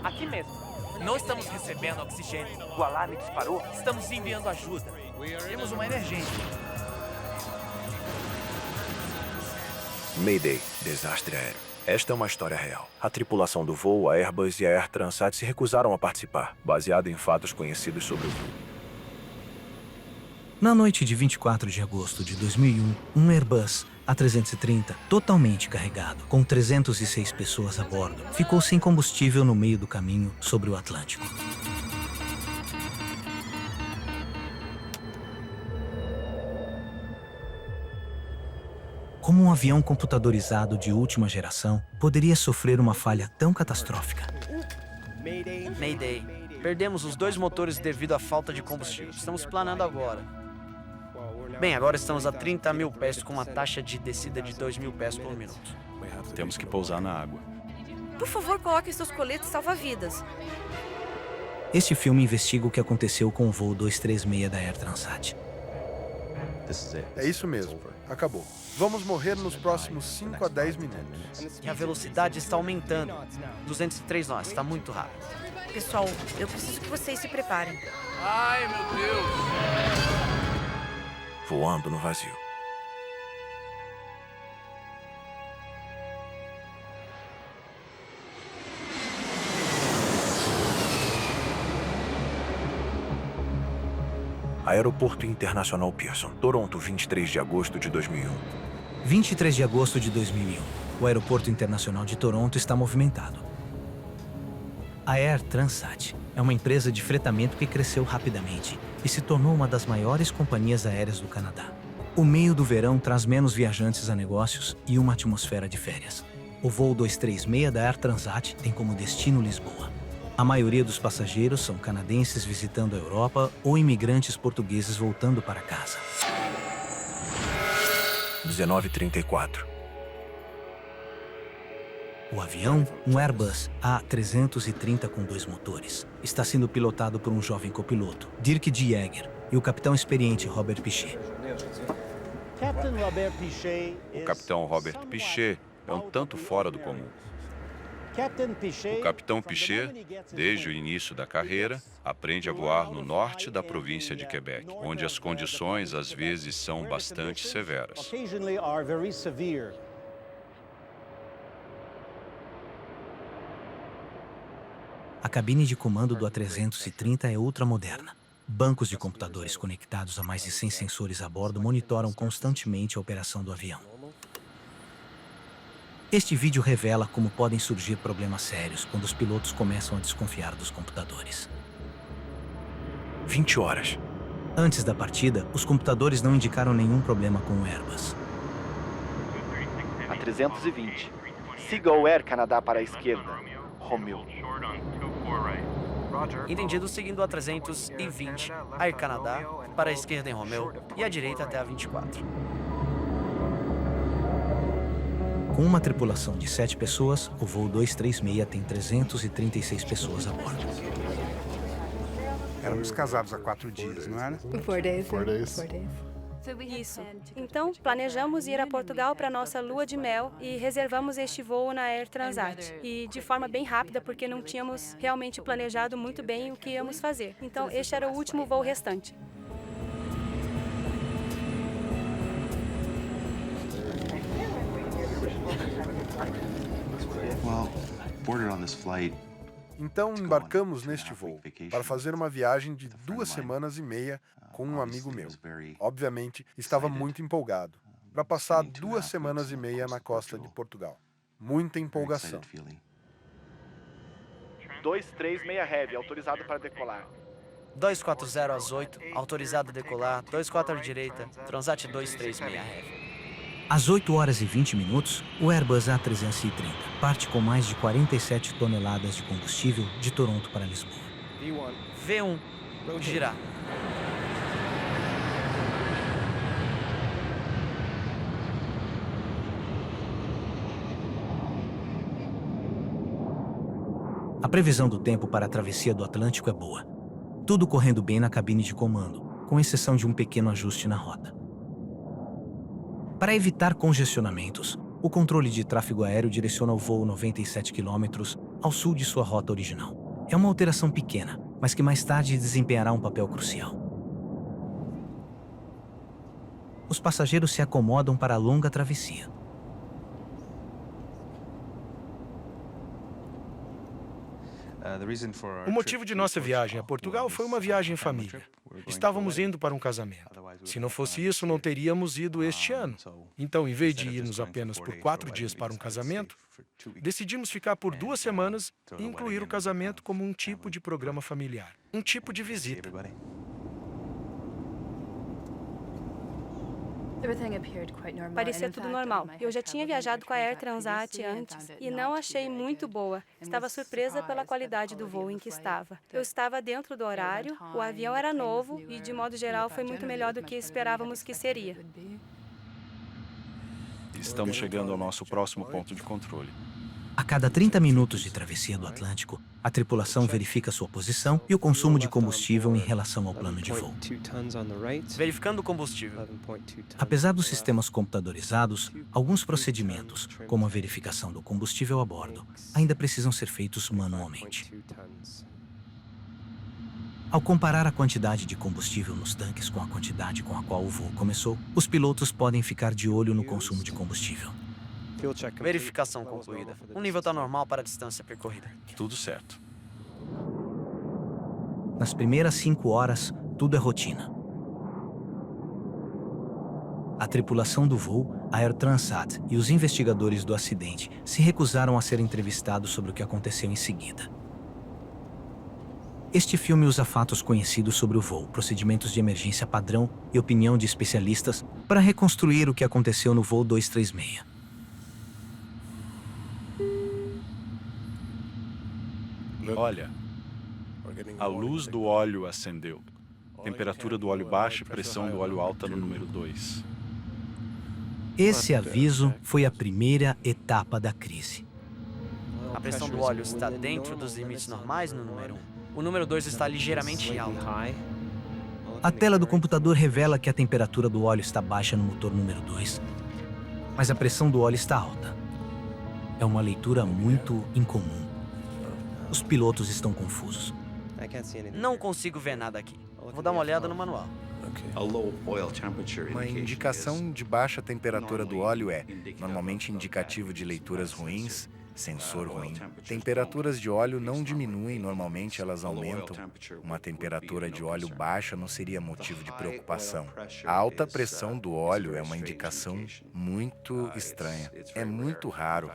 Aqui mesmo. Não estamos recebendo oxigênio. O alarme disparou? Estamos enviando ajuda. Temos uma emergência. Mayday, desastre aéreo. Esta é uma história real. A tripulação do voo, a Airbus e a Air Transat se recusaram a participar, baseado em fatos conhecidos sobre o voo. Na noite de 24 de agosto de 2001, um Airbus A330, totalmente carregado, com 306 pessoas a bordo, ficou sem combustível no meio do caminho sobre o Atlântico. Como um avião computadorizado de última geração poderia sofrer uma falha tão catastrófica? Mayday. Perdemos os 2 motores devido à falta de combustível. Estamos planando agora. Bem, agora estamos a 30 mil pés com uma taxa de descida de 2.000 pés por minuto. Temos que pousar na água. Por favor, coloque seus coletes salva-vidas. Este filme investiga o que aconteceu com o voo 236 da Air Transat. É isso mesmo. Acabou. Vamos morrer nos próximos 5 a 10 minutos. E a velocidade está aumentando. 203 nós, está muito rápido. Pessoal, eu preciso que vocês se preparem. Ai, meu Deus! Voando no vazio. Aeroporto Internacional Pearson, Toronto, 23 de agosto de 2001. 23 de agosto de 2001. O Aeroporto Internacional de Toronto está movimentado. A Air Transat é uma empresa de fretamento que cresceu rapidamente e se tornou uma das maiores companhias aéreas do Canadá. O meio do verão traz menos viajantes a negócios e uma atmosfera de férias. O voo 236 da Air Transat tem como destino Lisboa. A maioria dos passageiros são canadenses visitando a Europa ou imigrantes portugueses voltando para casa. 19h34. O avião, um Airbus A330 com 2 motores, está sendo pilotado por um jovem copiloto, Dirk de Jager, e o capitão experiente Robert Pichet. O capitão Robert Pichet é um tanto fora do comum. O capitão Pichet, desde o início da carreira, aprende a voar no norte da província de Quebec, onde as condições às vezes são bastante severas. A cabine de comando do A330 é ultramoderna. Bancos de computadores conectados a mais de 100 sensores a bordo monitoram constantemente a operação do avião. Este vídeo revela como podem surgir problemas sérios quando os pilotos começam a desconfiar dos computadores. 20 horas. Antes da partida, os computadores não indicaram nenhum problema com o Airbus. A 320. Siga o Air Canadá para a esquerda. Romeo. Entendido, seguindo a 320, Air Canadá, para a esquerda em Romeo e à direita até a 24. Com uma tripulação de 7 pessoas, o voo 236 tem 336 pessoas a bordo. Éramos casados há 4 dias, não era? 4 days. 4 days. Isso. Então, planejamos ir a Portugal para nossa lua de mel e reservamos este voo na Air Transat. E de forma bem rápida, porque não tínhamos realmente planejado muito bem o que íamos fazer. Então, este era o último voo restante. Então embarcamos neste voo para fazer uma viagem de 2 semanas e meia com um amigo meu. Obviamente, estava muito empolgado para passar 2 semanas e meia na costa de Portugal. Muita empolgação. 236 Heavy, autorizado para decolar. 240 às 8, autorizado a decolar. 24 à direita, Transat 236 Heavy. Às 8 horas e 20 minutos, o Airbus A330 parte com mais de 47 toneladas de combustível de Toronto para Lisboa. V1, girar. A previsão do tempo para a travessia do Atlântico é boa. Tudo correndo bem na cabine de comando, com exceção de um pequeno ajuste na rota. Para evitar congestionamentos, o controle de tráfego aéreo direciona o voo 97 km ao sul de sua rota original. É uma alteração pequena, mas que mais tarde desempenhará um papel crucial. Os passageiros se acomodam para a longa travessia. O motivo de nossa viagem a Portugal foi uma viagem em família. Estávamos indo para um casamento. Se não fosse isso, não teríamos ido este ano. Então, em vez de irmos apenas por 4 dias para um casamento, decidimos ficar por 2 semanas e incluir o casamento como um tipo de programa familiar, um tipo de visita. Parecia tudo normal. Eu já tinha viajado com a Air Transat antes e não achei muito boa. Estava surpresa pela qualidade do voo em que estava. Eu estava dentro do horário, o avião era novo e, de modo geral, foi muito melhor do que esperávamos que seria. Estamos chegando ao nosso próximo ponto de controle. A cada 30 minutos de travessia do Atlântico, a tripulação verifica sua posição e o consumo de combustível em relação ao plano de voo. Verificando o combustível. Apesar dos sistemas computadorizados, alguns procedimentos, como a verificação do combustível a bordo, ainda precisam ser feitos manualmente. Ao comparar a quantidade de combustível nos tanques com a quantidade com a qual o voo começou, os pilotos podem ficar de olho no consumo de combustível. Verificação concluída. O nível está normal para a distância percorrida. Tudo certo. Nas primeiras 5 horas, tudo é rotina. A tripulação do voo, a Air Transat e os investigadores do acidente se recusaram a ser entrevistados sobre o que aconteceu em seguida. Este filme usa fatos conhecidos sobre o voo, procedimentos de emergência padrão e opinião de especialistas para reconstruir o que aconteceu no voo 236. Olha, a luz do óleo acendeu. Temperatura do óleo baixa e pressão do óleo alta no número 2. Esse aviso foi a primeira etapa da crise. A pressão do óleo está dentro dos limites normais no número 1. O número 2 está ligeiramente alto. A tela do computador revela que a temperatura do óleo está baixa no motor número 2, mas a pressão do óleo está alta. É uma leitura muito incomum. Os pilotos estão confusos. Não consigo ver nada aqui. Vou dar uma olhada no manual. Uma indicação de baixa temperatura do óleo é normalmente indicativo de leituras ruins, sensor ruim. Temperaturas de óleo não diminuem, normalmente elas aumentam. Uma temperatura de óleo baixa não seria motivo de preocupação. A alta pressão do óleo é uma indicação muito estranha. É muito raro.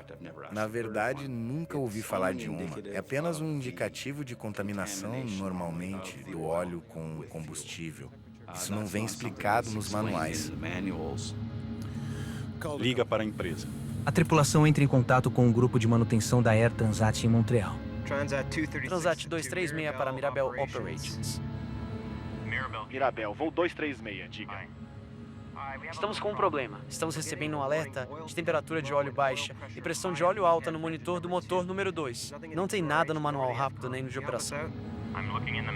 Na verdade, nunca ouvi falar de uma. É apenas um indicativo de contaminação, normalmente, do óleo com combustível. Isso não vem explicado nos manuais. Liga para a empresa. A tripulação entra em contato com um grupo de manutenção da Air Transat em Montreal. Transat 236 para Mirabel Operations. Mirabel, voo 236, diga. Estamos com um problema. Estamos recebendo um alerta de temperatura de óleo baixa e pressão de óleo alta no monitor do motor número 2. Não tem nada no manual rápido nem no de operação.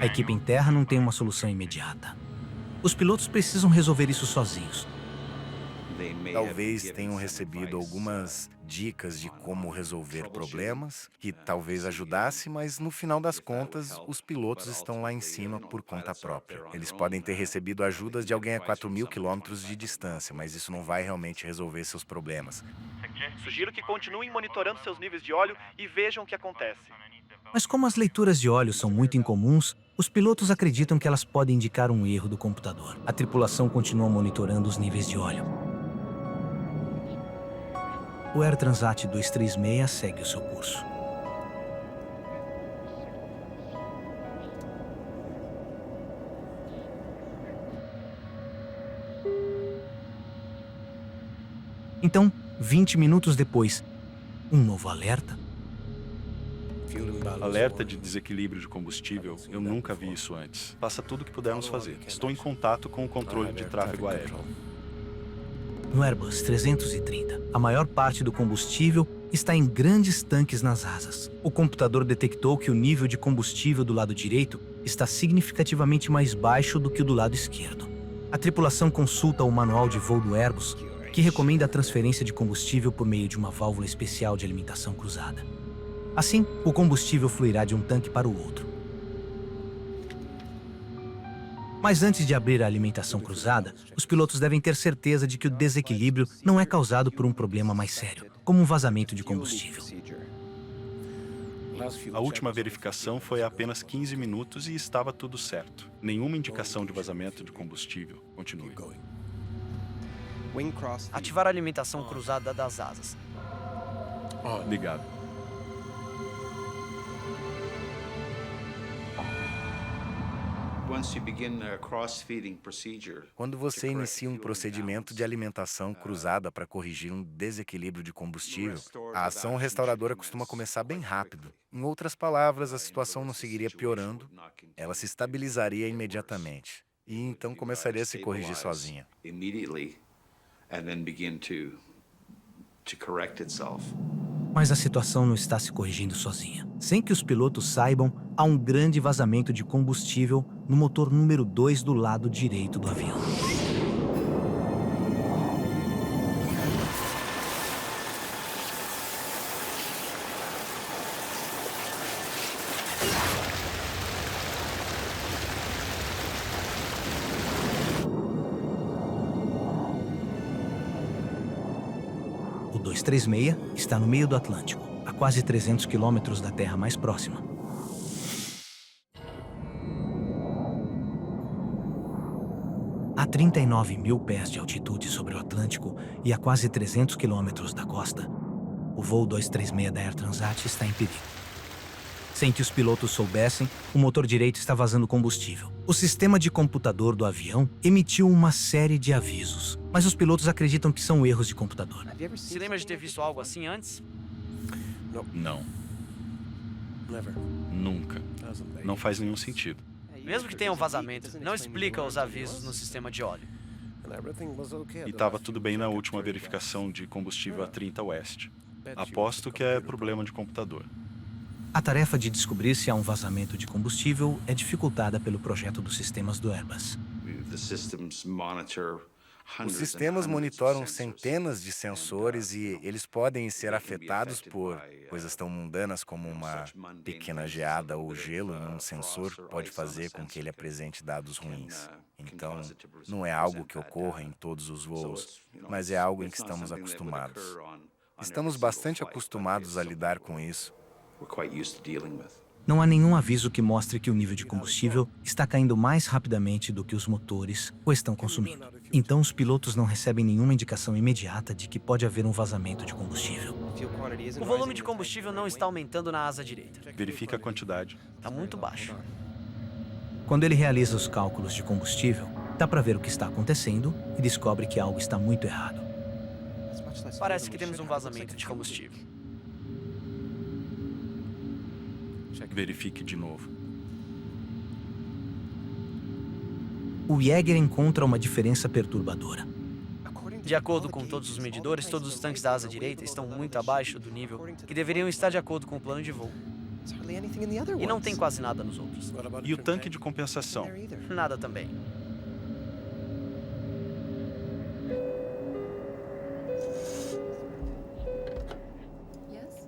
A equipe em terra não tem uma solução imediata. Os pilotos precisam resolver isso sozinhos. Talvez tenham recebido algumas dicas de como resolver problemas, que talvez ajudasse, mas no final das contas, os pilotos estão lá em cima por conta própria. Eles podem ter recebido ajudas de alguém a 4.000 quilômetros de distância, mas isso não vai realmente resolver seus problemas. Sugiro que continuem monitorando seus níveis de óleo e vejam o que acontece. Mas como as leituras de óleo são muito incomuns, os pilotos acreditam que elas podem indicar um erro do computador. A tripulação continua monitorando os níveis de óleo. O Air Transat 236 segue o seu curso. Então, 20 minutos depois, um novo alerta. Alerta de desequilíbrio de combustível. Eu nunca vi isso antes. Faça tudo o que pudermos fazer. Estou em contato com o controle de tráfego aéreo. No Airbus 330, a maior parte do combustível está em grandes tanques nas asas. O computador detectou que o nível de combustível do lado direito está significativamente mais baixo do que o do lado esquerdo. A tripulação consulta o manual de voo do Airbus, que recomenda a transferência de combustível por meio de uma válvula especial de alimentação cruzada. Assim, o combustível fluirá de um tanque para o outro. Mas antes de abrir a alimentação cruzada, os pilotos devem ter certeza de que o desequilíbrio não é causado por um problema mais sério, como um vazamento de combustível. A última verificação foi há apenas 15 minutos e estava tudo certo. Nenhuma indicação de vazamento de combustível. Continue. Ativar a alimentação cruzada das asas. Ligado. Quando você inicia um procedimento de alimentação cruzada para corrigir um desequilíbrio de combustível, a ação restauradora costuma começar bem rápido. Em outras palavras, a situação não seguiria piorando, ela se estabilizaria imediatamente e então começaria a se corrigir sozinha. Mas a situação não está se corrigindo sozinha. Sem que os pilotos saibam, há um grande vazamento de combustível no motor número 2 do lado direito do avião. O 236 está no meio do Atlântico, a quase 300 quilômetros da terra mais próxima. A 39 mil pés de altitude sobre o Atlântico e a quase 300 quilômetros da costa, o voo 236 da Air Transat está em perigo. Sem que os pilotos soubessem, o motor direito está vazando combustível. O sistema de computador do avião emitiu uma série de avisos, mas os pilotos acreditam que são erros de computador. Se lembra de ter visto algo assim antes? Não. Nunca. Não faz nenhum sentido. Mesmo que tenha um vazamento, não explica os avisos no sistema de óleo. E estava tudo bem na última verificação de combustível a 30 West. Aposto que é problema de computador. A tarefa de descobrir se há um vazamento de combustível é dificultada pelo projeto dos sistemas do Airbus. Os sistemas monitoram centenas de sensores e eles podem ser afetados por coisas tão mundanas como uma pequena geada ou gelo num sensor pode fazer com que ele apresente dados ruins. Então, não é algo que ocorra em todos os voos, mas é algo em que estamos acostumados. Estamos bastante acostumados a lidar com isso. Não há nenhum aviso que mostre que o nível de combustível está caindo mais rapidamente do que os motores o estão consumindo. Então, os pilotos não recebem nenhuma indicação imediata de que pode haver um vazamento de combustível. O volume de combustível não está aumentando na asa direita. Verifica a quantidade. Está muito baixo. Quando ele realiza os cálculos de combustível, dá para ver o que está acontecendo e descobre que algo está muito errado. Parece que temos um vazamento de combustível. Verifique de novo. O Jäger encontra uma diferença perturbadora. De acordo com todos os medidores, todos os tanques da asa direita estão muito abaixo do nível que deveriam estar de acordo com o plano de voo. E não tem quase nada nos outros. E o tanque de compensação? Nada também.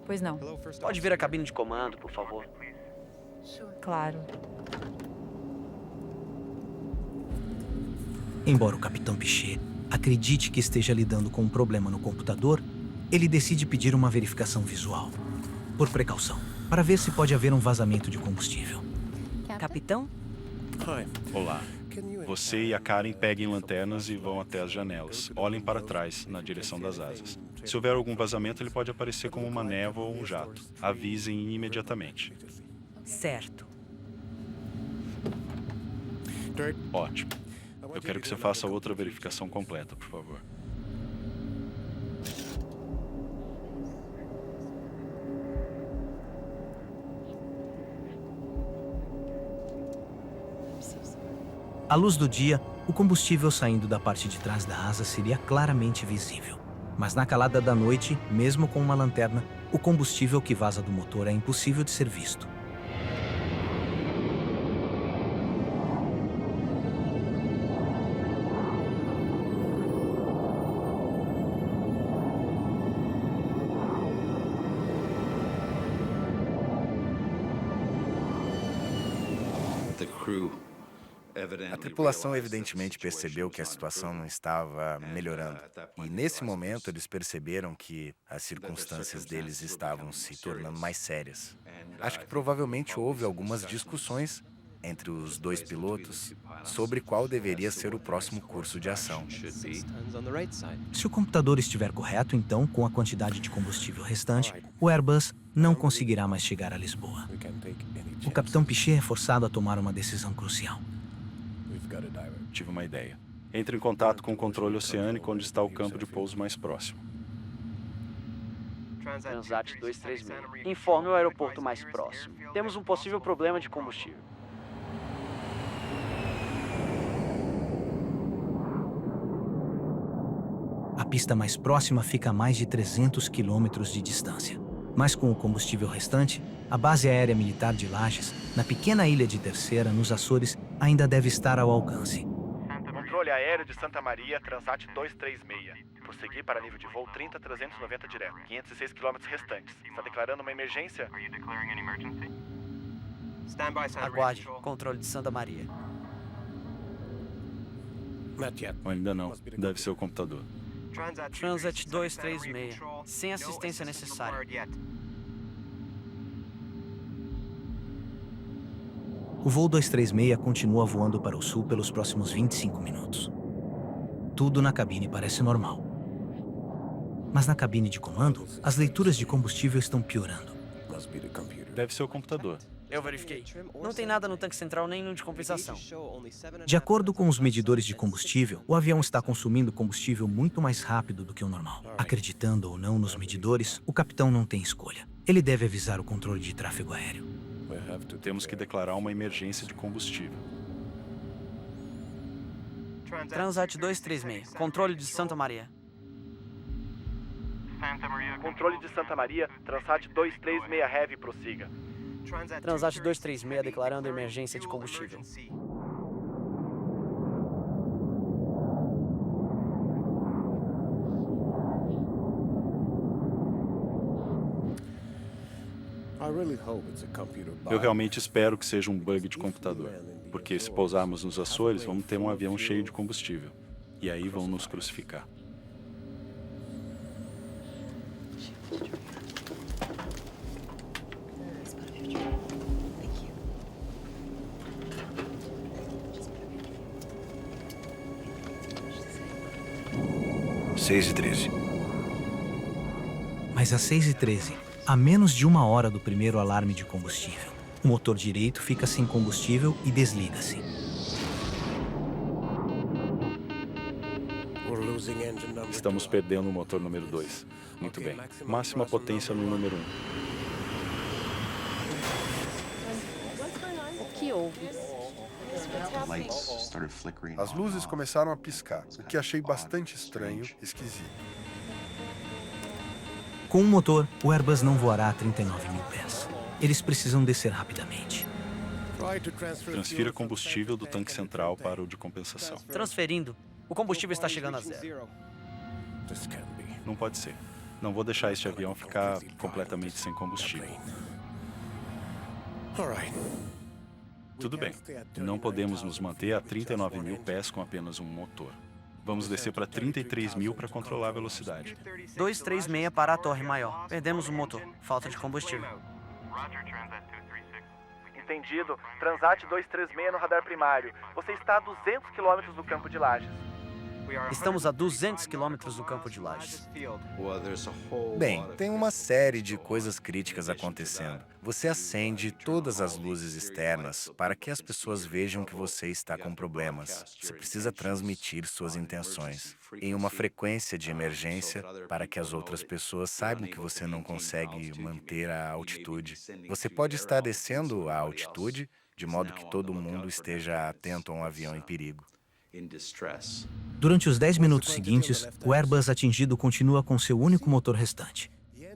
Pois não. Pode vir à cabine de comando, por favor. Claro. Embora o capitão Piché acredite que esteja lidando com um problema no computador, ele decide pedir uma verificação visual, por precaução, para ver se pode haver um vazamento de combustível. Capitão? Olá. Você e a Karen peguem lanternas e vão até as janelas. Olhem para trás, na direção das asas. Se houver algum vazamento, ele pode aparecer como uma névoa ou um jato. Avisem imediatamente. Certo. Ótimo. Eu quero que você faça outra verificação completa, por favor. À luz do dia, o combustível saindo da parte de trás da asa seria claramente visível. Mas na calada da noite, mesmo com uma lanterna, o combustível que vaza do motor é impossível de ser visto. A tripulação evidentemente percebeu que a situação não estava melhorando. E nesse momento eles perceberam que as circunstâncias deles estavam se tornando mais sérias. Acho que provavelmente houve algumas discussões entre os dois pilotos sobre qual deveria ser o próximo curso de ação. Se o computador estiver correto, então, com a quantidade de combustível restante, o Airbus não conseguirá mais chegar a Lisboa. O capitão Piché é forçado a tomar uma decisão crucial. Tive uma ideia. Entre em contato com o controle oceânico onde está o campo de pouso mais próximo. Transat 236. Informe o aeroporto mais próximo. Temos um possível problema de combustível. A pista mais próxima fica a mais de 300 quilômetros de distância. Mas com o combustível restante, a base aérea militar de Lajes, na pequena ilha de Terceira, nos Açores, ainda deve estar ao alcance. Controle aéreo de Santa Maria, Transat 236. Prosseguir para nível de voo 30-390 direto. 506 km restantes. Está declarando uma emergência? Aguarde. Controle de Santa Maria. Ainda não. Deve ser o computador. Transat 236. Sem assistência necessária. O voo 236 continua voando para o sul pelos próximos 25 minutos. Tudo na cabine parece normal. Mas na cabine de comando, as leituras de combustível estão piorando. Deve ser o computador. Eu verifiquei. Não tem nada no tanque central nem no de compensação. De acordo com os medidores de combustível, o avião está consumindo combustível muito mais rápido do que o normal. Acreditando ou não nos medidores, o capitão não tem escolha. Ele deve avisar o controle de tráfego aéreo. Temos que declarar uma emergência de combustível. Transat 236. Controle de Santa Maria. Controle de Santa Maria, Transat 236 Heavy, prossiga. Transat 236 declarando emergência de combustível. Eu realmente espero que seja um bug de computador, porque se pousarmos nos Açores, vamos ter um avião cheio de combustível. E aí vão nos crucificar. Seis e 13. Mas às 6h13, a menos de 1 hora do primeiro alarme de combustível, o motor direito fica sem combustível e desliga-se. Estamos perdendo o motor número 2. Muito bem. Máxima potência no número 1. O que houve? As luzes começaram a piscar, o que achei bastante estranho e esquisito. Com o motor, o Airbus não voará a 39 mil pés. Eles precisam descer rapidamente. Transfira combustível do tanque central para o de compensação. Transferindo. O combustível está chegando a zero. Não pode ser. Não vou deixar este avião ficar completamente sem combustível. Tudo bem. Não podemos nos manter a 39 mil pés com apenas um motor. Vamos descer para 33 mil para controlar a velocidade. 236 para a torre maior. Perdemos o motor. Falta de combustível. Entendido. Transat 236 no radar primário. Você está a 200 km do campo de Lajes. Estamos a 200 quilômetros do campo de Lajes. Bem, tem uma série de coisas críticas acontecendo. Você acende todas as luzes externas para que as pessoas vejam que você está com problemas. Você precisa transmitir suas intenções em uma frequência de emergência para que as outras pessoas saibam que você não consegue manter a altitude. Você pode estar descendo a altitude de modo que todo mundo esteja atento a um avião em perigo. Durante os 10 minutos seguintes, o Airbus atingido continua com seu único motor restante.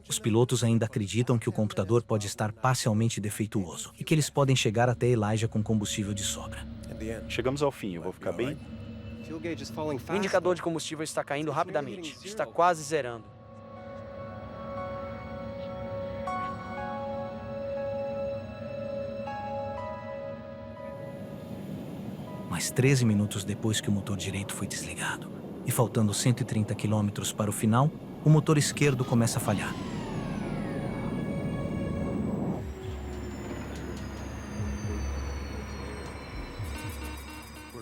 Os pilotos ainda acreditam que o computador pode estar parcialmente defeituoso e que eles podem chegar até Elijah com combustível de sobra. Chegamos ao fim, eu vou ficar bem? O indicador de combustível está caindo rapidamente. Está quase zerando. mais 13 minutos depois que o motor direito foi desligado. E faltando 130 quilômetros para o final, o motor esquerdo começa a falhar.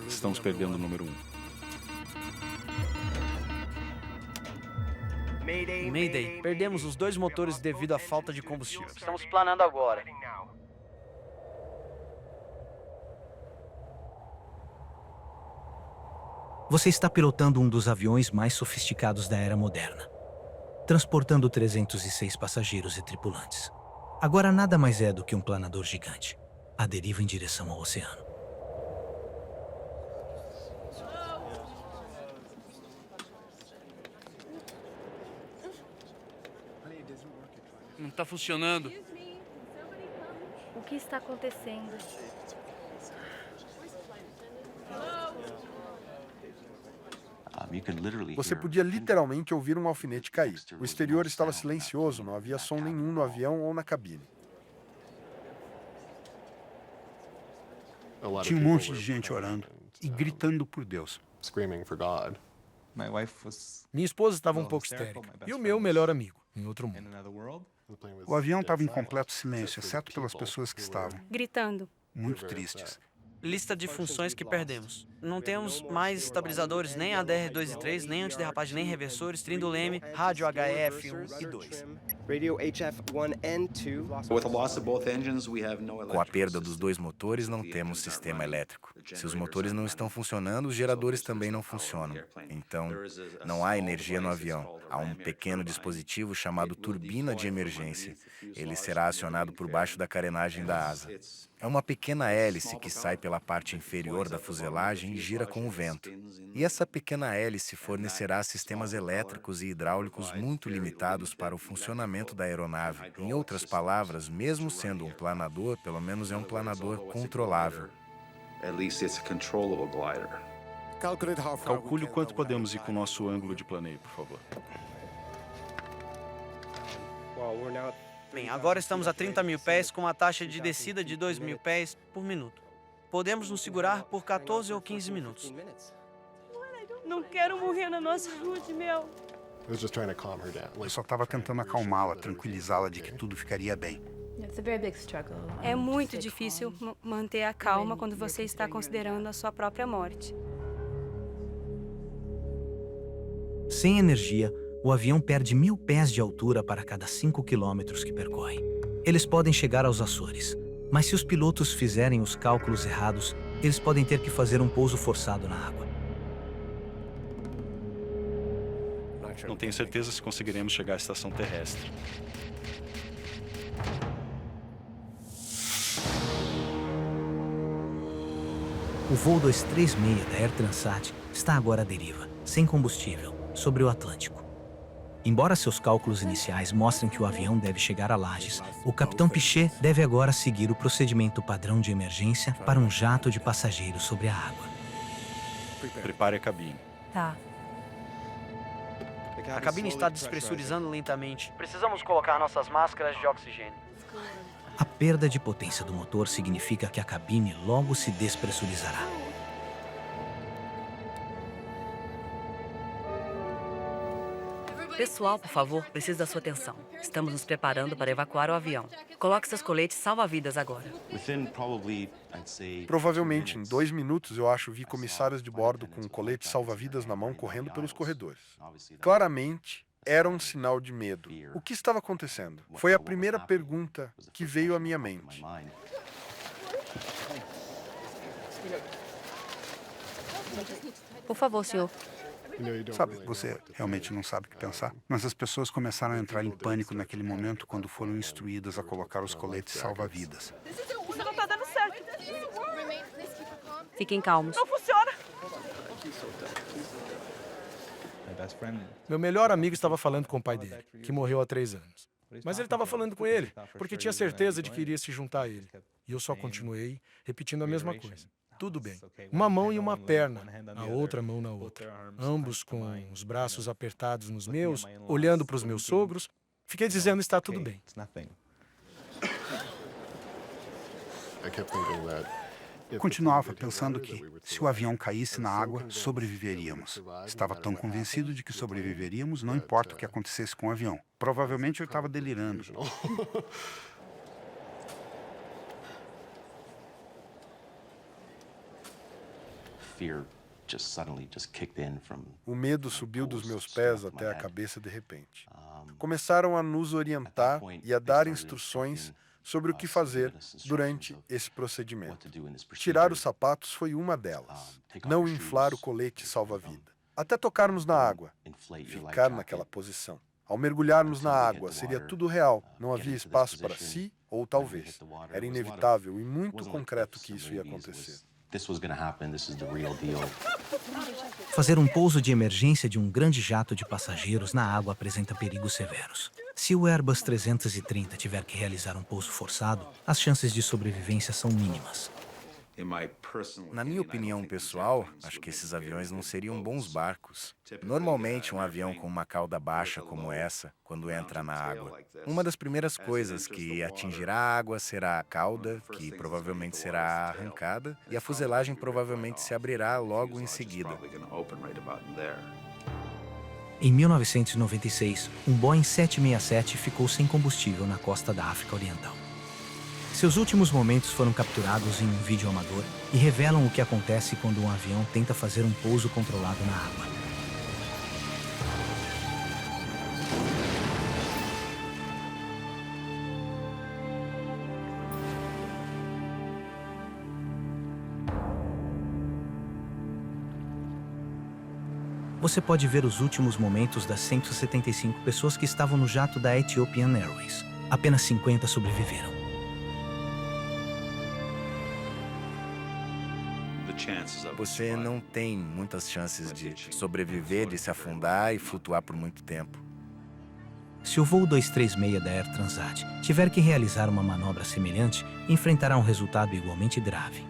Estamos perdendo o número 1. Mayday. Perdemos os 2 motores devido à falta de combustível. Estamos planando agora. Você está pilotando um dos aviões mais sofisticados da era moderna, transportando 306 passageiros e tripulantes. Agora nada mais é do que um planador gigante, à deriva em direção ao oceano. Não tá funcionando. O que está acontecendo? Você podia literalmente ouvir um alfinete cair. O exterior estava silencioso, não havia som nenhum no avião ou na cabine. Tinha um monte de gente orando e gritando por Deus. Minha esposa estava um pouco histérica. E o meu melhor amigo, em outro mundo. O avião estava em completo silêncio, exceto pelas pessoas que estavam Gritando. muito tristes. Lista de funções que perdemos. Não temos mais estabilizadores, nem ADR2 e 3, nem antiderrapagem, nem reversores, trim do leme, rádio HF1 e 2. Com a perda dos 2 motores, não temos sistema elétrico. Se os motores não estão funcionando, os geradores também não funcionam. Então, não há energia no avião. Há um pequeno dispositivo chamado turbina de emergência. Ele será acionado por baixo da carenagem da asa. É uma pequena hélice que sai pela parte inferior da fuselagem e gira com o vento. E essa pequena hélice fornecerá sistemas elétricos e hidráulicos muito limitados para o funcionamento da aeronave. Em outras palavras, mesmo sendo um planador, pelo menos é um planador controlável. Calcule o quanto podemos ir com o nosso ângulo de planeio, por favor. Bem, agora estamos a 30 mil pés com uma taxa de descida de 2.000 pés por minuto. Podemos nos segurar por 14 ou 15 minutos. Não quero morrer na nossa lua de mel. Eu só estava tentando acalmá-la, tranquilizá-la de que tudo ficaria bem. É muito difícil manter a calma quando você está considerando a sua própria morte. Sem energia, o avião perde 1.000 pés de altura para cada 5 quilômetros que percorre. Eles podem chegar aos Açores, mas se os pilotos fizerem os cálculos errados, eles podem ter que fazer um pouso forçado na água. Não tenho certeza se conseguiremos chegar à estação terrestre. O voo 236 da Air Transat está agora à deriva, sem combustível, sobre o Atlântico. Embora seus cálculos iniciais mostrem que o avião deve chegar a Lajes, o capitão Piché deve agora seguir o procedimento padrão de emergência para um jato de passageiros sobre a água. Prepare a cabine. Tá. A cabine está despressurizando lentamente. Precisamos colocar nossas máscaras de oxigênio. A perda de potência do motor significa que a cabine logo se despressurizará. Pessoal, por favor, preciso da sua atenção. Estamos nos preparando para evacuar o avião. Coloque seus coletes salva-vidas agora. Provavelmente em 2 minutos, eu acho, vi comissários de bordo com coletes salva-vidas na mão correndo pelos corredores. Claramente, era um sinal de medo. O que estava acontecendo? Foi a primeira pergunta que veio à minha mente. Por favor, senhor. Sabe, você realmente não sabe o que pensar? Mas as pessoas começaram a entrar em pânico naquele momento quando foram instruídas a colocar os coletes salva-vidas. Isso não tá dando certo. Fiquem calmos. Não funciona. Meu melhor amigo estava falando com o pai dele, que morreu há 3 anos. Mas ele estava falando com ele, porque tinha certeza de que iria se juntar a ele. E eu só continuei repetindo a mesma coisa. Tudo bem. Uma mão e uma perna, a outra mão na outra. Ambos com os braços apertados nos meus, olhando para os meus sogros. Fiquei dizendo, está tudo bem. Continuava pensando que, se o avião caísse na água, sobreviveríamos. Estava tão convencido de que sobreviveríamos, não importa o que acontecesse com o avião. Provavelmente eu estava delirando. O medo subiu dos meus pés até a cabeça de repente. Começaram a nos orientar e a dar instruções sobre o que fazer durante esse procedimento. Tirar os sapatos foi uma delas. Não inflar o colete salva-vida. Até tocarmos na água. Ficar naquela posição. Ao mergulharmos na água, seria tudo real. Não havia espaço para si ou talvez. Era inevitável e muito concreto que isso ia acontecer. Fazer um pouso de emergência de um grande jato de passageiros na água apresenta perigos severos. Se o Airbus 330 tiver que realizar um pouso forçado, as chances de sobrevivência são mínimas. Na minha opinião pessoal, acho que esses aviões não seriam bons barcos. Normalmente, um avião com uma cauda baixa como essa, quando entra na água, uma das primeiras coisas que atingirá a água será a cauda, que provavelmente será arrancada, e a fuselagem provavelmente se abrirá logo em seguida. Em 1996, um Boeing 767 ficou sem combustível na costa da África Oriental. Seus últimos momentos foram capturados em um vídeo amador e revelam o que acontece quando um avião tenta fazer um pouso controlado na água. Você pode ver os últimos momentos das 175 pessoas que estavam no jato da Ethiopian Airways. Apenas 50 sobreviveram. Você não tem muitas chances de sobreviver, de se afundar e flutuar por muito tempo. Se o voo 236 da Air Transat tiver que realizar uma manobra semelhante, enfrentará um resultado igualmente grave.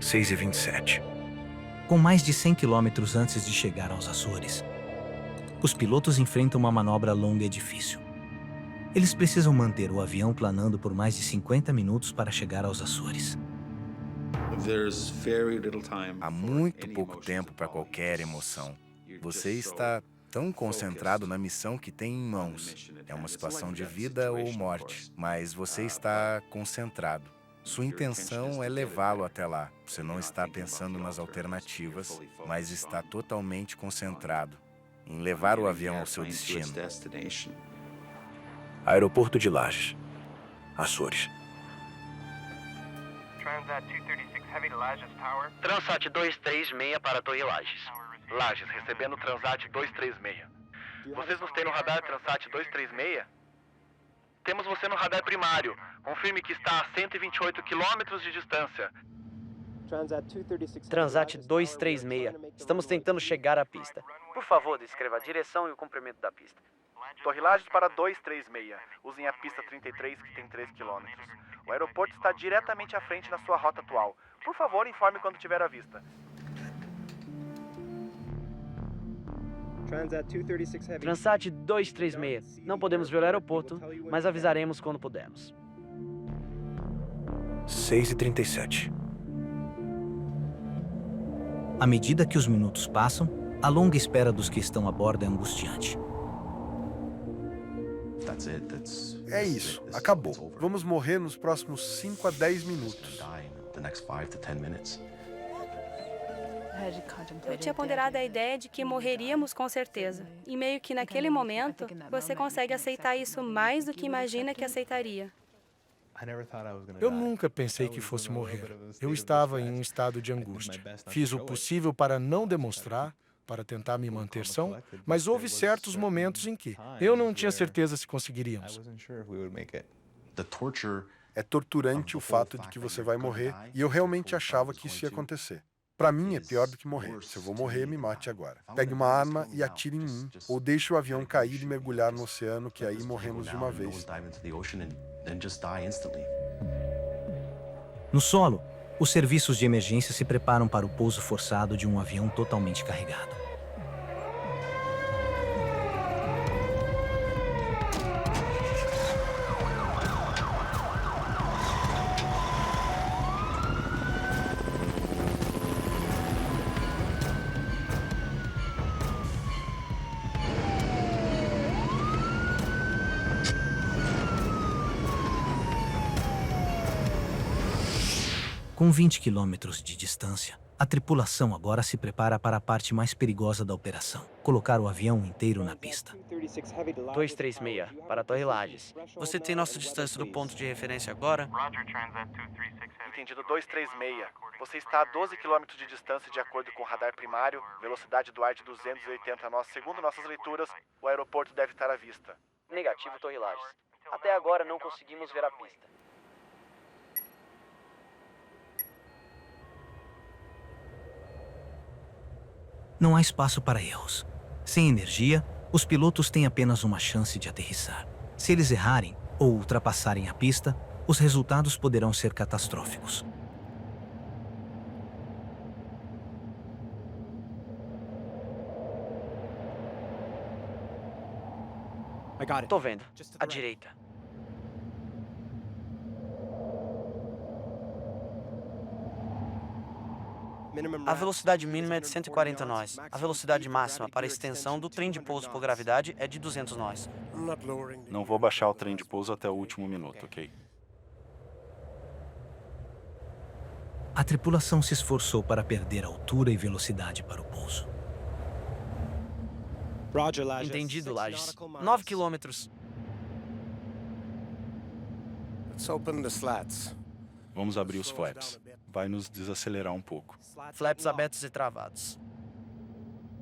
6h27. Com mais de 100 quilômetros antes de chegar aos Açores, os pilotos enfrentam uma manobra longa e difícil. Eles precisam manter o avião planando por mais de 50 minutos para chegar aos Açores. Há muito pouco tempo para qualquer emoção. Você está tão concentrado na missão que tem em mãos. É uma situação de vida ou morte, mas você está concentrado. Sua intenção é levá-lo até lá. Você não está pensando nas alternativas, mas está totalmente concentrado em levar o avião ao seu destino. Aeroporto de Lajes, Açores. Transat 236 para a Torre Lajes. Lajes, recebendo Transat 236. Vocês nos têm no radar Transat 236? Temos você no radar primário. Confirme que está a 128 quilômetros de distância. Transat 236. Estamos tentando chegar à pista. Por favor, descreva a direção e o comprimento da pista. Torre Lajes para 236. Usem a pista 33, que tem 3 quilômetros. O aeroporto está diretamente à frente da sua rota atual. Por favor, informe quando tiver à vista. Transat 236. Não podemos ver o aeroporto, mas avisaremos quando pudermos. 6h37. À medida que os minutos passam, a longa espera dos que estão a bordo é angustiante. É isso, acabou. Vamos morrer nos próximos 5 a 10 minutos. Eu tinha ponderado a ideia de que morreríamos com certeza. E meio que naquele momento, você consegue aceitar isso mais do que imagina que aceitaria. Eu nunca pensei que fosse morrer. Eu estava em um estado de angústia. Fiz o possível para não demonstrar, para tentar me manter são, mas houve certos momentos em que eu não tinha certeza se conseguiríamos. É torturante o fato de que você vai morrer e eu realmente achava que isso ia acontecer. Para mim é pior do que morrer. Se eu vou morrer, me mate agora. Pegue uma arma e atire em mim, ou deixe o avião cair e mergulhar no oceano, que aí morremos de uma vez. No solo, os serviços de emergência se preparam para o pouso forçado de um avião totalmente carregado. Com 20 quilômetros de distância, a tripulação agora se prepara para a parte mais perigosa da operação: colocar o avião inteiro na pista. 236, para a Torre Lages. Você tem nossa distância do ponto de referência agora? Entendido 236. Você está a 12 km de distância de acordo com o radar primário, velocidade do ar de 280 nós. Segundo nossas leituras, o aeroporto deve estar à vista. Negativo, Torre Lages. Até agora não conseguimos ver a pista. Não há espaço para erros. Sem energia, os pilotos têm apenas uma chance de aterrissar. Se eles errarem ou ultrapassarem a pista, os resultados poderão ser catastróficos. Tô vendo. À direita. A velocidade mínima é de 140 nós. A velocidade máxima para a extensão do trem de pouso por gravidade é de 200 nós. Não vou baixar o trem de pouso até o último minuto, ok? A tripulação se esforçou para perder altura e velocidade para o pouso. Entendido, Lages. 9 quilômetros. Vamos abrir os flaps. Vai nos desacelerar um pouco. Flaps abertos e travados.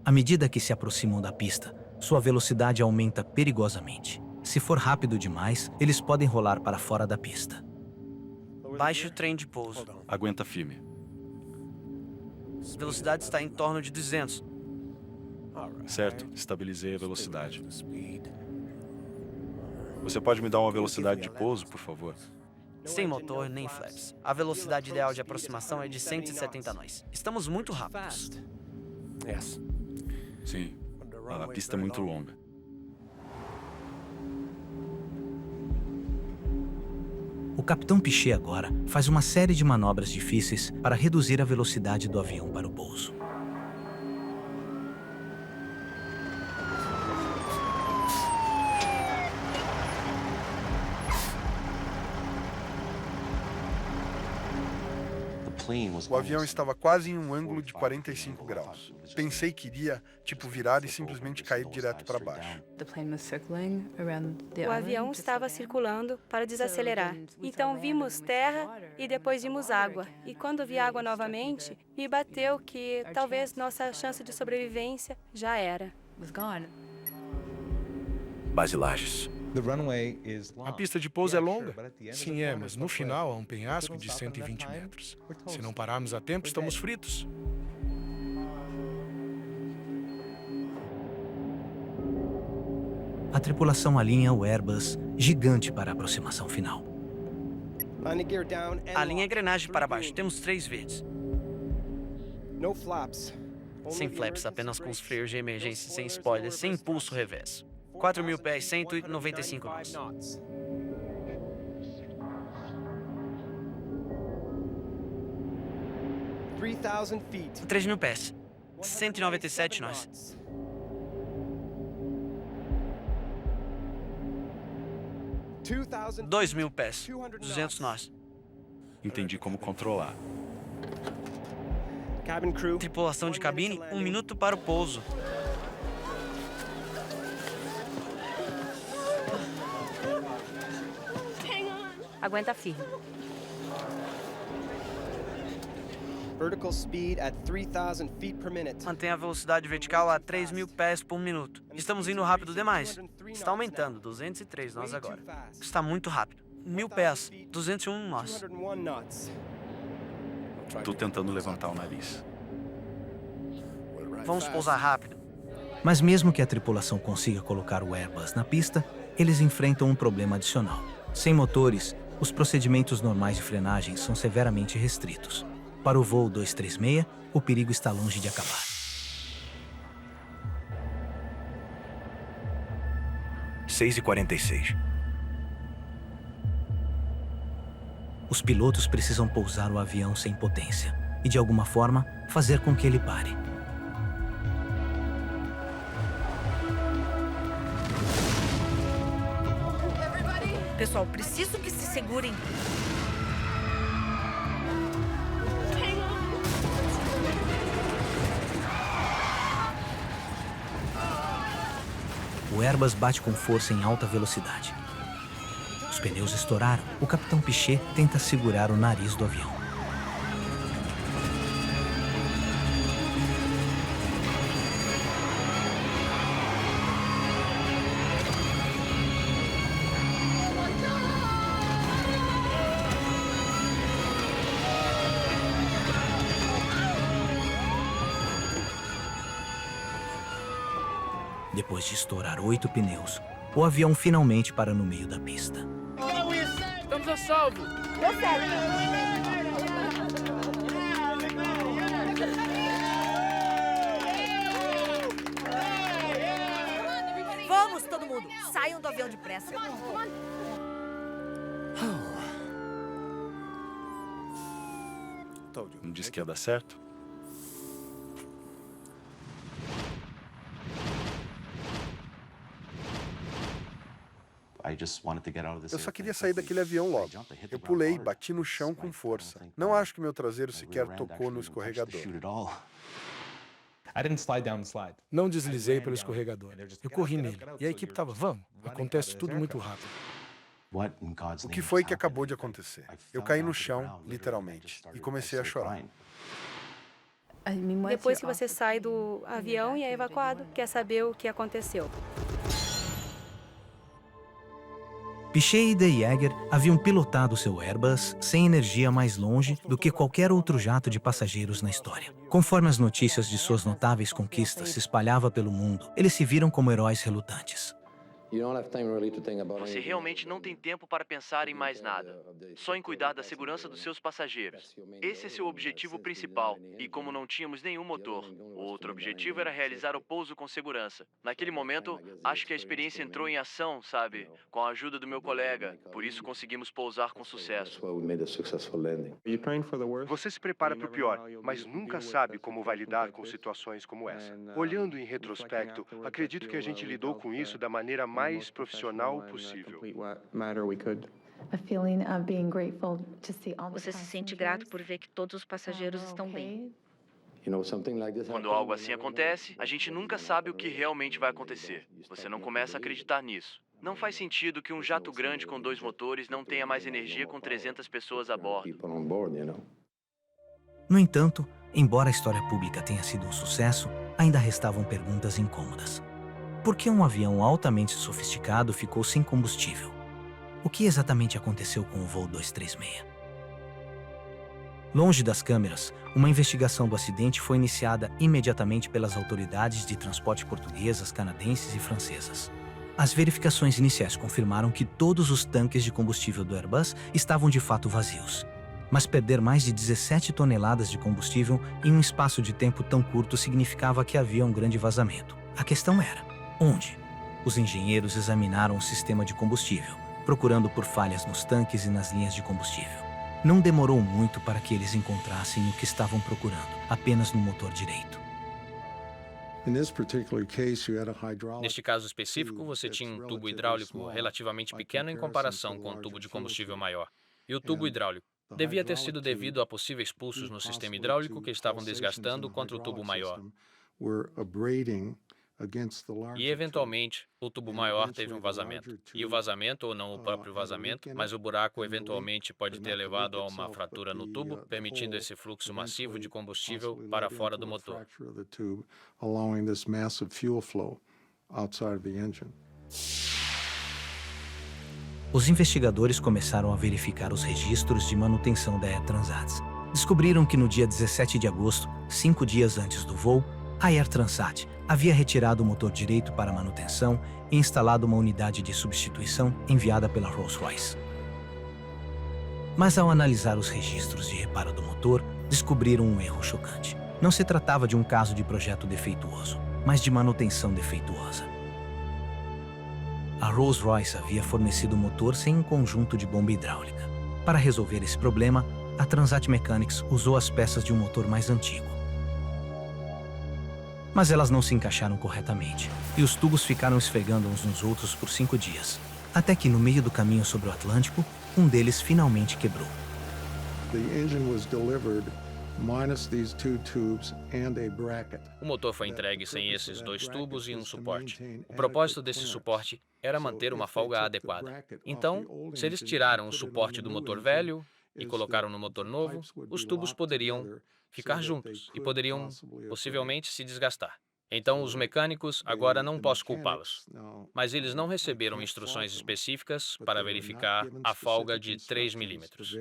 À medida que se aproximam da pista, sua velocidade aumenta perigosamente. Se for rápido demais, eles podem rolar para fora da pista. Baixe o trem de pouso. Aguenta firme. A velocidade está em torno de 200. Certo, estabilizei a velocidade. Você pode me dar uma velocidade de pouso, por favor? Sem motor nem flaps. A velocidade ideal de aproximação é de 170 nós. Estamos muito rápidos. Sim, a pista é muito longa. O capitão Piché agora faz uma série de manobras difíceis para reduzir a velocidade do avião para o pouso. O avião estava quase em um ângulo de 45 graus. Pensei que iria, virar e simplesmente cair direto para baixo. O avião estava circulando para desacelerar. Então vimos terra e depois vimos água. E quando vi água novamente, me bateu que talvez nossa chance de sobrevivência já era. Base Lages. A pista de pouso é longa? Sim, mas no final há um penhasco de 120 metros. Se não pararmos a tempo, estamos fritos. A tripulação alinha o Airbus gigante para a aproximação final. Alinha a engrenagem para baixo. Temos 3 verdes. Sem flaps, apenas com os freios de emergência, sem spoiler, sem impulso reverso. 4.000 pés, 195 nós. 3.000 pés, 197 nós. 2.000 pés, 200 nós. Entendi como controlar. Tripulação de cabine, 1 minuto para o pouso. Aguenta firme. Mantenha a velocidade vertical a 3.000 pés por minuto. Estamos indo rápido demais. Está aumentando, 203 nós agora. Está muito rápido. 1.000 pés, 201 nós. Estou tentando levantar o nariz. Vamos pousar rápido. Mas mesmo que a tripulação consiga colocar o Airbus na pista, eles enfrentam um problema adicional. Sem motores, os procedimentos normais de frenagem são severamente restritos. Para o voo 236, o perigo está longe de acabar. Seis e 46. Os pilotos precisam pousar o avião sem potência e, de alguma forma, fazer com que ele pare. Pessoal, preciso que se segurem. o Airbus bate com força em alta velocidade. Os pneus estouraram. O capitão Piché tenta segurar o nariz do avião. Depois de estourar 8 pneus, o avião finalmente para no meio da pista. Estamos a salvo! Deu certo. Vamos, todo mundo! Saiam do avião depressa. Não disse que ia dar certo? Eu só queria sair daquele avião logo. Eu pulei, bati no chão com força. Não acho que meu traseiro sequer tocou no escorregador. Não deslizei pelo escorregador. Eu corri nele. E a equipe estava, vamos. Acontece tudo muito rápido. O que foi que acabou de acontecer? Eu caí no chão, literalmente, e comecei a chorar. Depois que você sai do avião e é evacuado, quer saber o que aconteceu. Piché e De Jager haviam pilotado seu Airbus sem energia mais longe do que qualquer outro jato de passageiros na história. Conforme as notícias de suas notáveis conquistas se espalhavam pelo mundo, eles se viram como heróis relutantes. Você realmente não tem tempo para pensar em mais nada, só em cuidar da segurança dos seus passageiros. Esse é seu objetivo principal, e como não tínhamos nenhum motor, o outro objetivo era realizar o pouso com segurança. Naquele momento, acho que a experiência entrou em ação, sabe? Com a ajuda do meu colega, por isso conseguimos pousar com sucesso. Você se prepara para o pior, mas nunca sabe como vai lidar com situações como essa. Olhando em retrospecto, acredito que a gente lidou com isso da maneira mais profissional possível. Você se sente grato por ver que todos os passageiros estão bem. Quando algo assim acontece, a gente nunca sabe o que realmente vai acontecer. Você não começa a acreditar nisso. Não faz sentido que um jato grande com 2 motores não tenha mais energia com 300 pessoas a bordo. No entanto, embora a história pública tenha sido um sucesso, ainda restavam perguntas incômodas. Por que um avião altamente sofisticado ficou sem combustível? O que exatamente aconteceu com o voo 236? Longe das câmeras, uma investigação do acidente foi iniciada imediatamente pelas autoridades de transporte portuguesas, canadenses e francesas. As verificações iniciais confirmaram que todos os tanques de combustível do Airbus estavam de fato vazios. Mas perder mais de 17 toneladas de combustível em um espaço de tempo tão curto significava que havia um grande vazamento. A questão era: onde? Os engenheiros examinaram o sistema de combustível, procurando por falhas nos tanques e nas linhas de combustível. Não demorou muito para que eles encontrassem o que estavam procurando, apenas no motor direito. Neste caso específico, você tinha um tubo hidráulico relativamente pequeno em comparação com um tubo de combustível maior. E o tubo hidráulico devia ter sido devido a possíveis pulsos no sistema hidráulico que estavam desgastando contra o tubo maior. E, eventualmente, o tubo maior teve um vazamento. E o vazamento, ou não o próprio vazamento, mas o buraco eventualmente pode ter levado a uma fratura no tubo, permitindo esse fluxo massivo de combustível para fora do motor. Os investigadores começaram a verificar os registros de manutenção da Air Transat. Descobriram que no dia 17 de agosto, 5 dias antes do voo, a Air Transat havia retirado o motor direito para manutenção e instalado uma unidade de substituição enviada pela Rolls-Royce. Mas ao analisar os registros de reparo do motor, descobriram um erro chocante. Não se tratava de um caso de projeto defeituoso, mas de manutenção defeituosa. A Rolls-Royce havia fornecido o motor sem um conjunto de bomba hidráulica. Para resolver esse problema, a Transat Mechanics usou as peças de um motor mais antigo. Mas elas não se encaixaram corretamente, e os tubos ficaram esfregando uns nos outros por 5 dias. Até que, no meio do caminho sobre o Atlântico, um deles finalmente quebrou. O motor foi entregue sem esses 2 tubos e um suporte. O propósito desse suporte era manter uma folga adequada. Então, se eles tiraram o suporte do motor velho e colocaram no motor novo, os tubos poderiam ficar juntos e poderiam possivelmente se desgastar. Então, os mecânicos, agora não posso culpá-los, mas eles não receberam instruções específicas para verificar a folga de 3 milímetros.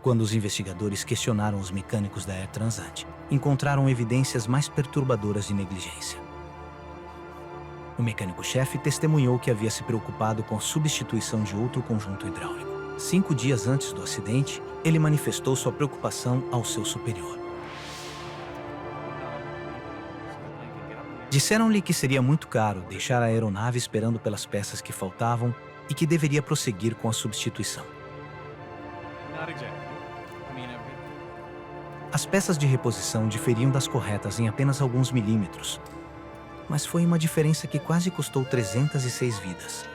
Quando os investigadores questionaram os mecânicos da Air Transat, encontraram evidências mais perturbadoras de negligência. O mecânico-chefe testemunhou que havia se preocupado com a substituição de outro conjunto hidráulico. 5 dias antes do acidente, ele manifestou sua preocupação ao seu superior. Disseram-lhe que seria muito caro deixar a aeronave esperando pelas peças que faltavam e que deveria prosseguir com a substituição. As peças de reposição diferiam das corretas em apenas alguns milímetros, mas foi uma diferença que quase custou 306 vidas.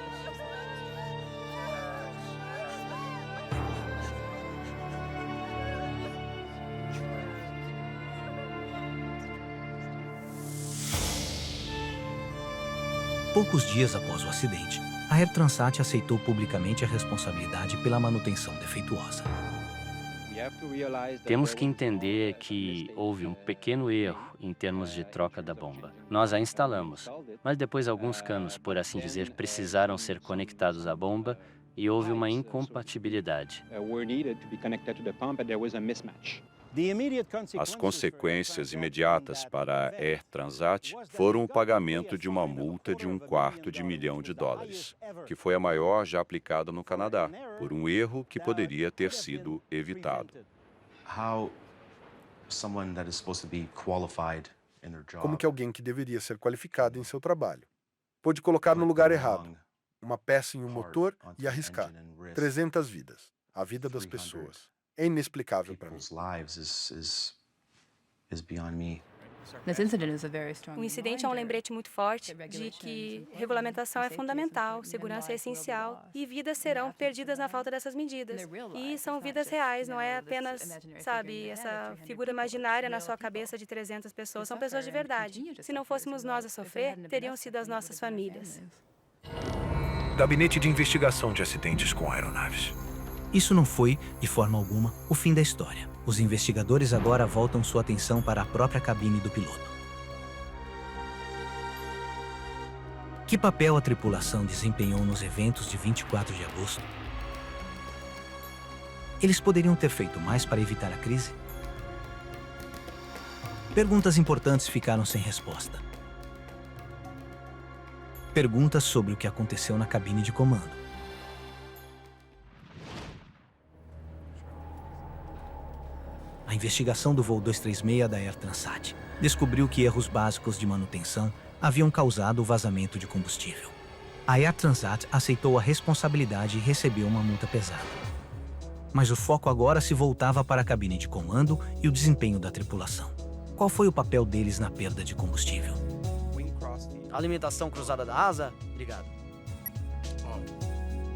Poucos dias após o acidente, a Air Transat aceitou publicamente a responsabilidade pela manutenção defeituosa. Temos que entender que houve um pequeno erro em termos de troca da bomba. Nós a instalamos, mas depois alguns canos, por assim dizer, precisaram ser conectados à bomba e houve uma incompatibilidade. As consequências imediatas para a Air Transat foram o pagamento de uma multa de $250 milhão, que foi a maior já aplicada no Canadá, por um erro que poderia ter sido evitado. Como que alguém que deveria ser qualificado em seu trabalho pôde colocar no lugar errado uma peça em um motor e arriscar 300 vidas, a vida das pessoas? É inexplicável para mim. O incidente é um lembrete muito forte de que regulamentação é fundamental, segurança é essencial e vidas serão perdidas na falta dessas medidas. E são vidas reais, não é apenas, sabe, essa figura imaginária na sua cabeça de 300 pessoas. São pessoas de verdade. Se não fôssemos nós a sofrer, teriam sido as nossas famílias. Gabinete de Investigação de Acidentes com Aeronaves. Isso não foi, de forma alguma, o fim da história. Os investigadores agora voltam sua atenção para a própria cabine do piloto. Que papel a tripulação desempenhou nos eventos de 24 de agosto? Eles poderiam ter feito mais para evitar a crise? Perguntas importantes ficaram sem resposta. Perguntas sobre o que aconteceu na cabine de comando. A investigação do voo 236 da Air Transat descobriu que erros básicos de manutenção haviam causado o vazamento de combustível. A Air Transat aceitou a responsabilidade e recebeu uma multa pesada. Mas o foco agora se voltava para a cabine de comando e o desempenho da tripulação. Qual foi o papel deles na perda de combustível? Alimentação cruzada da asa? Obrigado.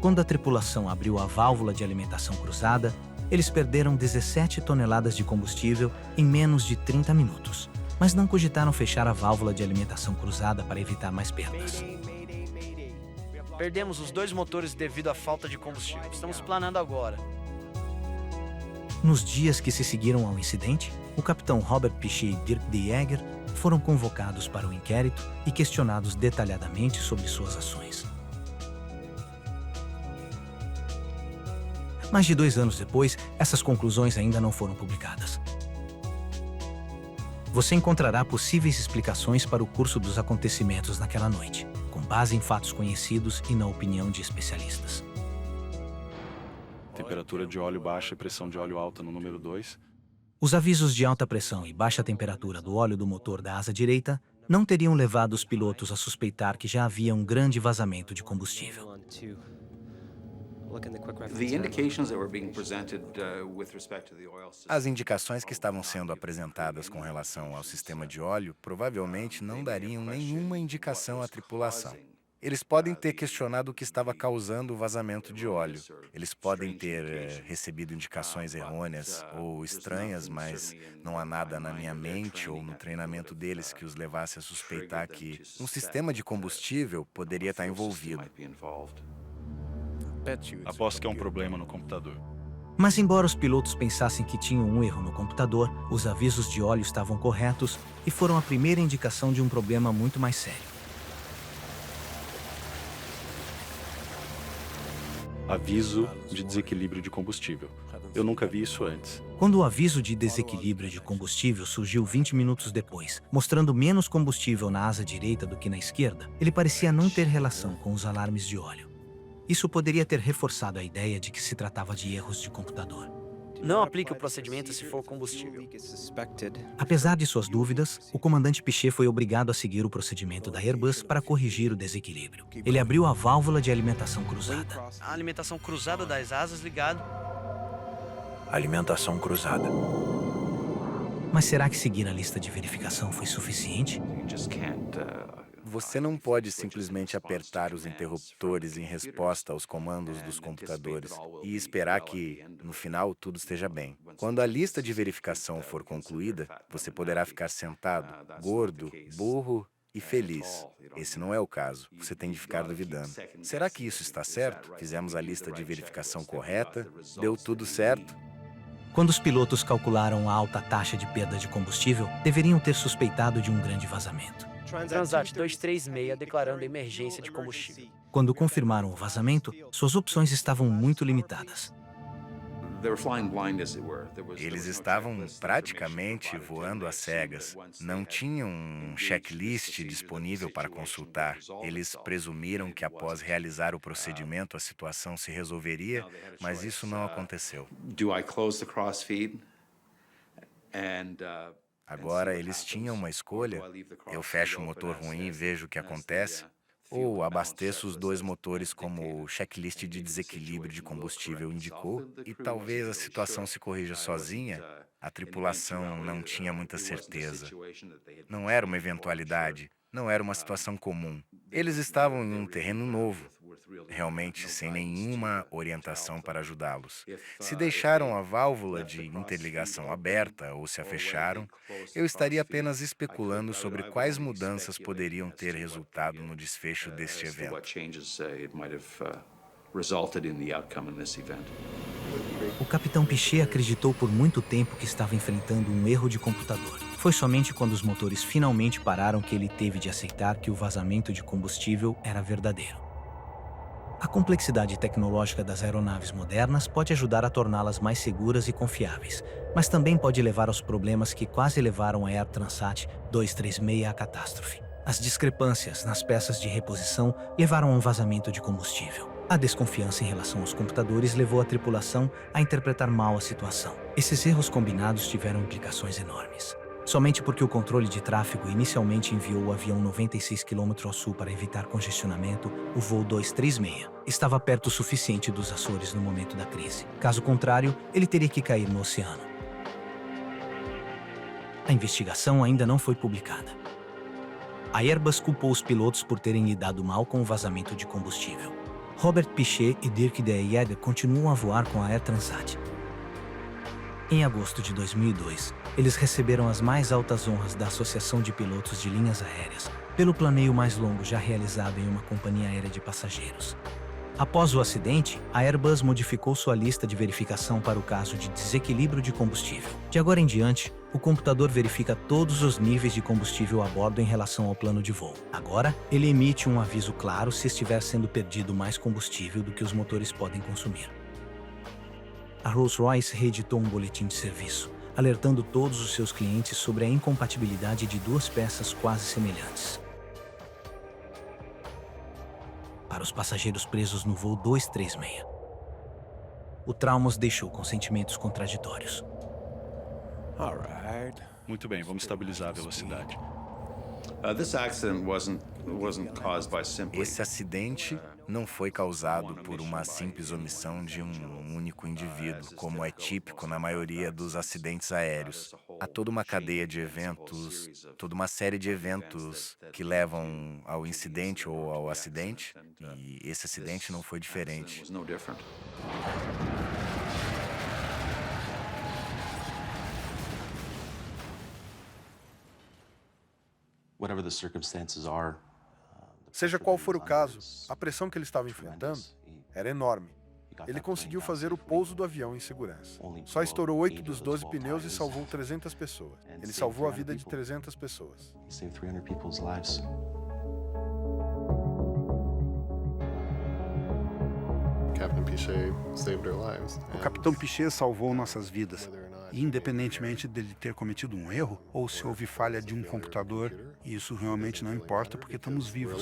Quando a tripulação abriu a válvula de alimentação cruzada, eles perderam 17 toneladas de combustível em menos de 30 minutos, mas não cogitaram fechar a válvula de alimentação cruzada para evitar mais perdas. Perdemos os 2 motores devido à falta de combustível. Estamos planando agora. Nos dias que se seguiram ao incidente, o capitão Robert Pichet e Dirk de Jager foram convocados para o inquérito e questionados detalhadamente sobre suas ações. Mais de 2 anos depois, essas conclusões ainda não foram publicadas. Você encontrará possíveis explicações para o curso dos acontecimentos naquela noite, com base em fatos conhecidos e na opinião de especialistas. Temperatura de óleo baixa e pressão de óleo alta no número 2. Os avisos de alta pressão e baixa temperatura do óleo do motor da asa direita não teriam levado os pilotos a suspeitar que já havia um grande vazamento de combustível. As indicações que estavam sendo apresentadas com relação ao sistema de óleo provavelmente não dariam nenhuma indicação à tripulação. Eles podem ter questionado o que estava causando o vazamento de óleo. Eles podem ter recebido indicações errôneas ou estranhas, mas não há nada na minha mente ou no treinamento deles que os levasse a suspeitar que um sistema de combustível poderia estar envolvido. Aposto que é um problema no computador. Mas embora os pilotos pensassem que tinham um erro no computador, os avisos de óleo estavam corretos e foram a primeira indicação de um problema muito mais sério. Aviso de desequilíbrio de combustível. Eu nunca vi isso antes. Quando o aviso de desequilíbrio de combustível surgiu 20 minutos depois, mostrando menos combustível na asa direita do que na esquerda, ele parecia não ter relação com os alarmes de óleo. Isso poderia ter reforçado a ideia de que se tratava de erros de computador. Não aplique o procedimento se for combustível. Apesar de suas dúvidas, o comandante Piché foi obrigado a seguir o procedimento da Airbus para corrigir o desequilíbrio. Ele abriu a válvula de alimentação cruzada. A alimentação cruzada das asas ligado. Alimentação cruzada. Mas será que seguir a lista de verificação foi suficiente? Você não pode simplesmente apertar os interruptores em resposta aos comandos dos computadores e esperar que, no final, tudo esteja bem. Quando a lista de verificação for concluída, você poderá ficar sentado, gordo, burro e feliz. Esse não é o caso. Você tem de ficar duvidando. Será que isso está certo? Fizemos a lista de verificação correta? Deu tudo certo? Quando os pilotos calcularam a alta taxa de perda de combustível, deveriam ter suspeitado de um grande vazamento. Transat 236 declarando emergência de combustível. Quando confirmaram o vazamento, suas opções estavam muito limitadas. Eles estavam praticamente voando às cegas. Não tinham um checklist disponível para consultar. Eles presumiram que após realizar o procedimento a situação se resolveria, mas isso não aconteceu. Agora, eles tinham uma escolha. Eu fecho o motor ruim e vejo o que acontece. Ou abasteço os dois motores como o checklist de desequilíbrio de combustível indicou e talvez a situação se corrija sozinha. A tripulação não tinha muita certeza. Não era uma eventualidade, não era uma situação comum. Eles estavam em um terreno novo, realmente sem nenhuma orientação para ajudá-los. Se deixaram a válvula de interligação aberta ou se a fecharam, eu estaria apenas especulando sobre quais mudanças poderiam ter resultado no desfecho deste evento. O capitão Piché acreditou por muito tempo que estava enfrentando um erro de computador. Foi somente quando os motores finalmente pararam que ele teve de aceitar que o vazamento de combustível era verdadeiro. A complexidade tecnológica das aeronaves modernas pode ajudar a torná-las mais seguras e confiáveis, mas também pode levar aos problemas que quase levaram a Air Transat 236 à catástrofe. As discrepâncias nas peças de reposição levaram a um vazamento de combustível. A desconfiança em relação aos computadores levou a tripulação a interpretar mal a situação. Esses erros combinados tiveram implicações enormes. Somente porque o controle de tráfego inicialmente enviou o avião 96 km ao sul para evitar congestionamento, o voo 236 estava perto o suficiente dos Açores no momento da crise. Caso contrário, ele teria que cair no oceano. A investigação ainda não foi publicada. A Airbus culpou os pilotos por terem lidado mal com o vazamento de combustível. Robert Piché e Dirk de Jager continuam a voar com a Air Transat. Em agosto de 2002, eles receberam as mais altas honras da Associação de Pilotos de Linhas Aéreas, pelo planeio mais longo já realizado em uma companhia aérea de passageiros. Após o acidente, a Airbus modificou sua lista de verificação para o caso de desequilíbrio de combustível. De agora em diante, o computador verifica todos os níveis de combustível a bordo em relação ao plano de voo. Agora, ele emite um aviso claro se estiver sendo perdido mais combustível do que os motores podem consumir. A Rolls-Royce reeditou um boletim de serviço, alertando todos os seus clientes sobre a incompatibilidade de duas peças quase semelhantes. Para os passageiros presos no voo 236, o trauma os deixou com sentimentos contraditórios. Muito bem, vamos estabilizar a velocidade. Esse acidente não foi causado por uma simples omissão de um único indivíduo, como é típico na maioria dos acidentes aéreos. Há toda uma cadeia de eventos, toda uma série de eventos que levam ao incidente ou ao acidente, e esse acidente não foi diferente. Seja qual for o caso, a pressão que ele estava enfrentando era enorme. Ele conseguiu fazer o pouso do avião em segurança. Só estourou 8 dos 12 pneus e salvou 300 pessoas. Ele salvou a vida de 300 pessoas. O Capitão Piché salvou nossas vidas. E independentemente dele ter cometido um erro, ou se houve falha de um computador, isso realmente não importa porque estamos vivos.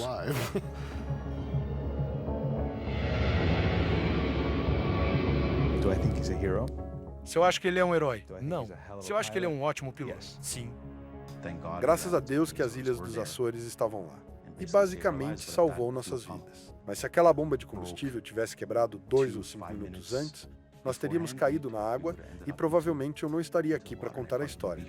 Se eu acho que ele é um herói? Não. Se eu acho que ele é um ótimo piloto? Sim. Graças a Deus que as Ilhas dos Açores estavam lá. E basicamente salvou nossas vidas. Mas se aquela bomba de combustível tivesse quebrado 2 ou 5 minutos antes, nós teríamos caído na água e provavelmente eu não estaria aqui para contar a história.